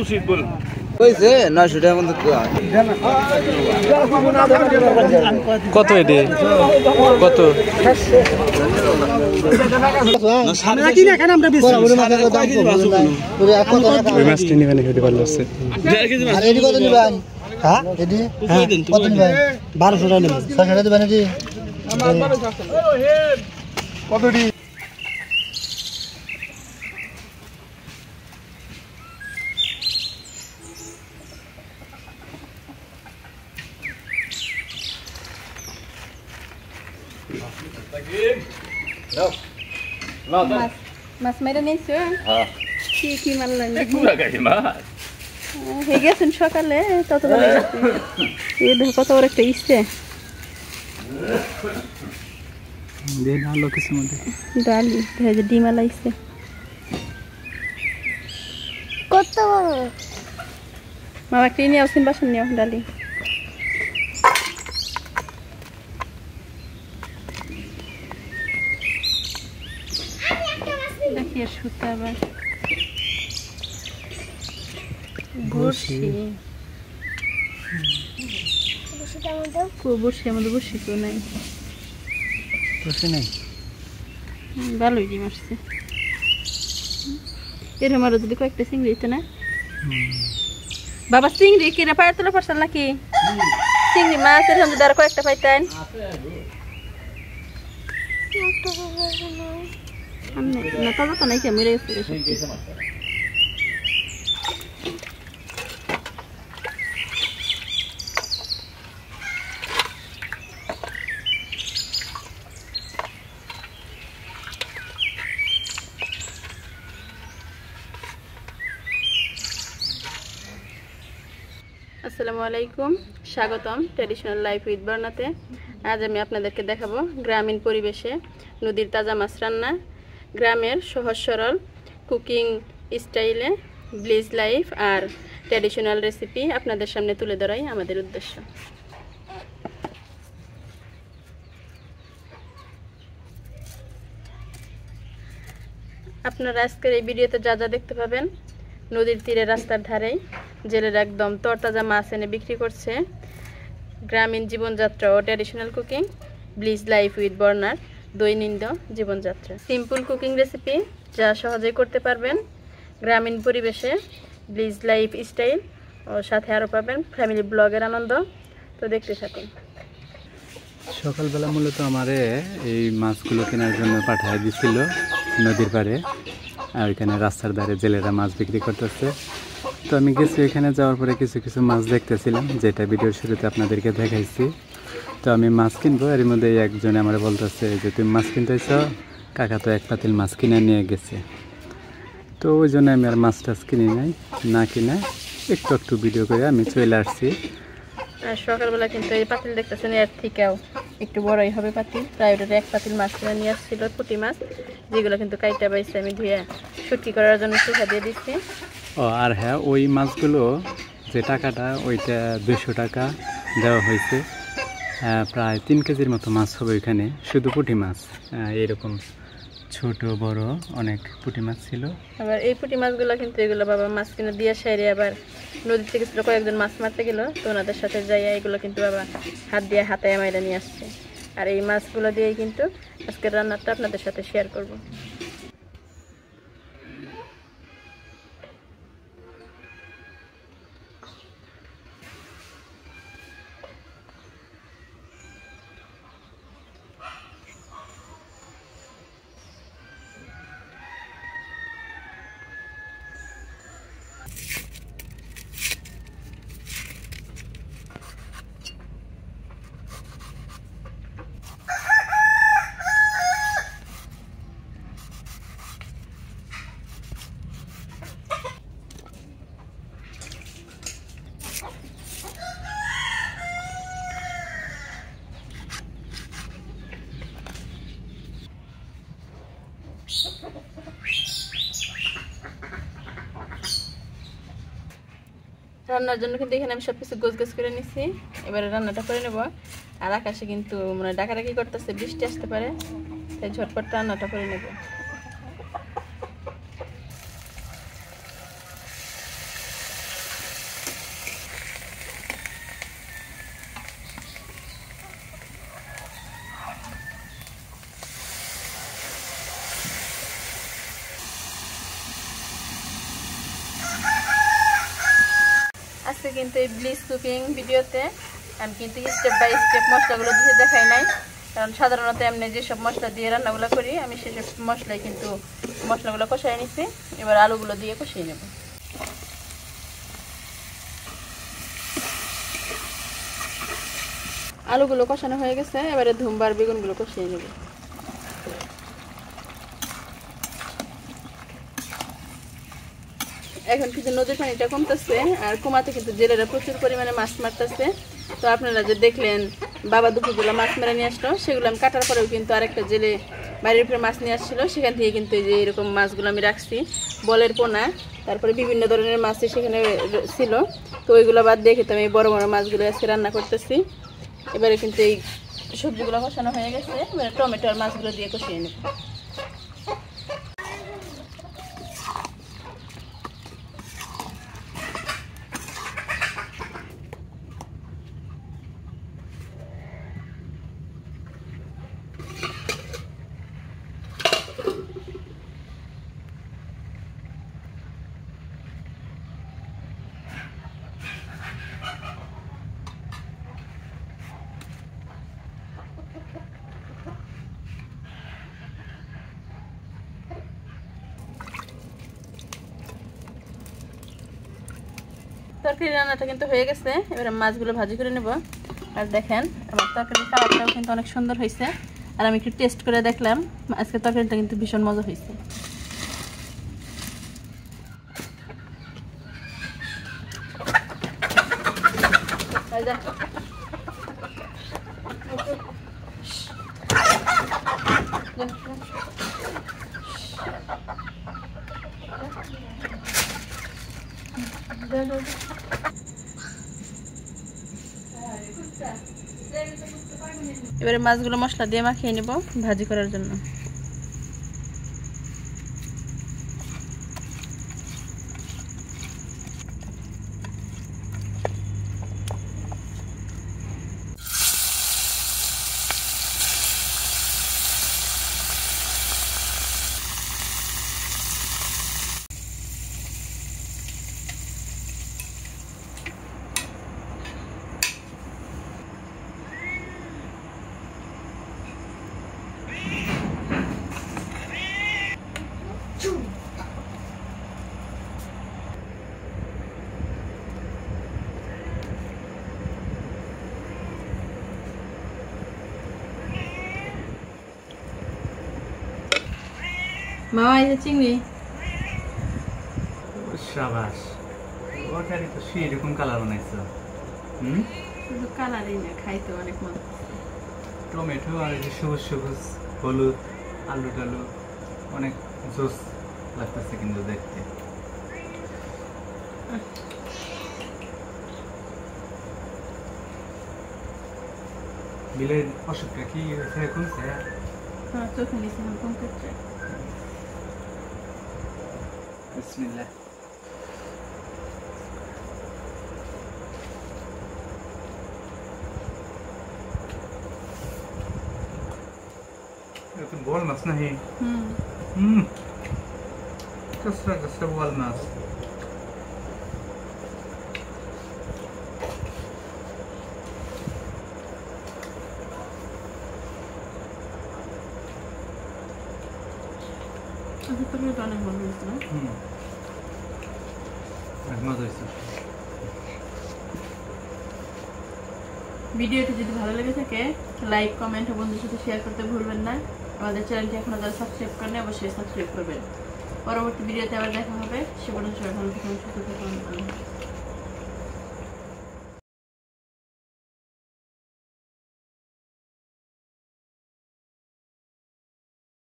উচিত বল কইছে 900 টাকা মতো কত এটি কত মাছটি নিবেন খেতে ভালো আছে হ্যাঁ এটি কত নিবেন 1200 টাকা নেবেন 600 টাকা দিবেন এটি কতটি Mas meron nisso? কি মারলেন? পুরা গাড়ি মাছ হয়ে গেছেন সকালে তত বড় এই দেখো কত বড় একটা ইচ্ছে দেন আলো কিছু মধ্যে ডালি ভেজে ডিমা লাইছে কত মামা কি নিয়ে আসেন বাসন নিয়ে ডালি দেখি সুতা আবার বসি বসির মধ্যে বসি তো নাই বসে নাই ভালোই ডিম আসছে এরকম আরো যদি কয়েকটা চিংড়ি হইতো না বাবা চিংড়ি কিনা পায়ের তোলা পড়ছেন নাকি চিংড়ি মাছ এরকম যদি আরো কয়েকটা পাইতেন না তাজা তো নাই মেরে গেছে আসসালামু আলাইকুম স্বাগতম ট্র্যাডিশনাল লাইফ উইথ বর্ণাতে আজ আমি আপনাদেরকে দেখাবো গ্রামীণ পরিবেশে নদীর তাজা মাছ রান্না গ্রামের সহজ সরল কুকিং স্টাইলে ব্লিজ লাইফ আর ট্র্যাডিশনাল রেসিপি আপনাদের সামনে তুলে ধরাই আমাদের উদ্দেশ্য আপনারা আজকের এই ভিডিওতে যা যা দেখতে পাবেন নদীর তীরে রাস্তার ধারেই জেলেরা একদম তরতাজা মাছ এনে বিক্রি করছে গ্রামীণ জীবনযাত্রা ও ট্র্যাডিশনাল কুকিং ব্লিজ লাইফ উইথ বর্ণার দৈনন্দিন জীবনযাত্রা সিম্পল কুকিং রেসিপি যা সহজেই করতে পারবেন গ্রামীণ পরিবেশে ব্লিজ লাইফ স্টাইল ও সাথে আরও পাবেন ফ্যামিলি ব্লগের আনন্দ তো দেখতে থাকুন সকালবেলা মূলত আমারে এই মাছগুলো কেনার জন্য পাঠিয়ে দিছিল নদীর পাড়ে আর ওইখানে রাস্তার ধারে জেলেরা মাছ বিক্রি করতেছে তো আমি গেছি ওইখানে যাওয়ার পরে কিছু কিছু মাছ দেখতেছিলাম যেটা ভিডিওর শুরুতে আপনাদেরকে দেখাইছি তো আমি মাছ কিনবো এর মধ্যে একজনে আমার বলতেছে যে তুমি মাছ কিনতেছ কাকা তো এক পাতিল মাছ কিনে নিয়ে গেছে তো ওই জন্য আমি আর মাছ টাছ কিনি নাই না কিনে একটু একটু ভিডিও করে আমি চলে আসছি আর সকালবেলা কিন্তু এই পাতিল দেখতেছেন এর থেকেও একটু বড়ই হবে পাতিল প্রায় ওটা এক পাতিল মাছ কিনে নিয়ে আসছিল পুঁটি মাছ যেগুলো কিন্তু কাইটা বাইছে আমি ধুয়ে শুটকি করার জন্য শুকা দিয়ে দিচ্ছি ও আর হ্যাঁ ওই মাছগুলো যে টাকাটা ওইটা 200 টাকা দেওয়া হয়েছে প্রায় 3 কেজির মতো মাছ হবে ওইখানে শুধু পুঁটি মাছ এরকম ছোট বড় অনেক পুঁটি মাছ ছিল আবার এই পুঁটি মাছগুলো কিন্তু এগুলো বাবা মাছ কিনে দিয়ে সাইরে আবার নদী থেকে ছিল কয়েকজন মাছ মারতে গেল তো ওনাদের সাথে যাইয়া এগুলো কিন্তু বাবা হাত দিয়ে হাতায় মাইরা নিয়ে আসছে আর এই মাছগুলো দিয়েই কিন্তু আজকের রান্নাটা আপনাদের সাথে শেয়ার করব রান্নার জন্য কিন্তু এখানে আমি সবকিছু গোছ করে নিছি এবারে রান্নাটা করে নেব আর আকাশে কিন্তু মানে ডাকাডাকি করতেছে বৃষ্টি আসতে পারে তাই ঝটপট রান্নাটা করে নেব আজকে কিন্তু এই ব্লিজ কুকিং ভিডিওতে আমি কিন্তু স্টেপ বাই স্টেপ মশলাগুলো দিয়ে দেখাই নাই, কারণ সাধারণত এমনি যেসব মশলা দিয়ে রান্নাগুলো করি আমি সেসব মশলায় কিন্তু মশলাগুলো কষাই নিছি। এবার আলুগুলো দিয়ে কষিয়ে নেব। আলুগুলো কষানো হয়ে গেছে, এবারে ধুমবার বেগুনগুলো কষিয়ে নেব। এখন কিন্তু নদীর পানিটা কমতেছে, আর কমাতে কিন্তু জেলেরা প্রচুর পরিমাণে মাছ মারতেছে। তো আপনারা যে দেখলেন বাবা দুপুরবেলা মাছ মেরে নিয়ে আসলো, সেগুলো আমি কাটার পরেও কিন্তু আরেকটা জেলে বাড়ির উপরে মাছ নিয়ে আসছিল, সেখান থেকে কিন্তু এই যে এরকম মাছগুলো আমি রাখছি, বলের পোনা, তারপরে বিভিন্ন ধরনের মাছ সেখানে ছিল। তো ওইগুলো বাদ দিয়ে কিন্তু আমি বড় বড় মাছগুলো আজকে রান্না করতেছি। এবারে কিন্তু এই সবজিগুলো কষানো হয়ে গেছে, এবারে টমেটো আর মাছগুলো দিয়ে কষিয়ে নেব। তরকারি রান্নাটা কিন্তু হয়ে গেছে, এবারে মাছগুলো ভাজি করে নেব। আর দেখেন আমার তরকারির কালারটাও কিন্তু অনেক সুন্দর হয়েছে, আর আমি একটু টেস্ট করে দেখলাম আজকে তরকারিটা কিন্তু ভীষণ মজা হয়েছে। এবারে মাছগুলো মশলা দিয়ে মাখিয়ে নেব ভাজি করার জন্য। মামা এই যে চিংড়ি। শাবাশ, ওটারই তো সেই রকম কালার বানাইছো। শুধু কালারই না, খাইতে অনেক মজা। টমেটো আর এই যে সবুজ সবুজ হলুদ আলু টালু অনেক জোস লাগতেছে কিন্তু দেখতে। বিলের অসুখটা কি হয়েছে কমছে? হ্যাঁ, চোখে নিচে কম করছে। বিসমিল্লাহ। এটা বল মাছ নাহি? কসরা কসরা বল মাছ। অনেক মজা হয়েছে না? মজা হয়েছে। ভিডিওটি যদি ভালো লেগে থাকে লাইক কমেন্ট ও বন্ধুদের সাথে শেয়ার করতে ভুলবেন না। আমাদের চ্যানেলটি এখনো যারা সাবস্ক্রাইব করেন অবশ্যই সাবস্ক্রাইব করবেন। পরবর্তী ভিডিওতে আবার দেখা হবে। সে পর্যন্ত সবাই ভালো থাকুন, সুস্থ থাকুন।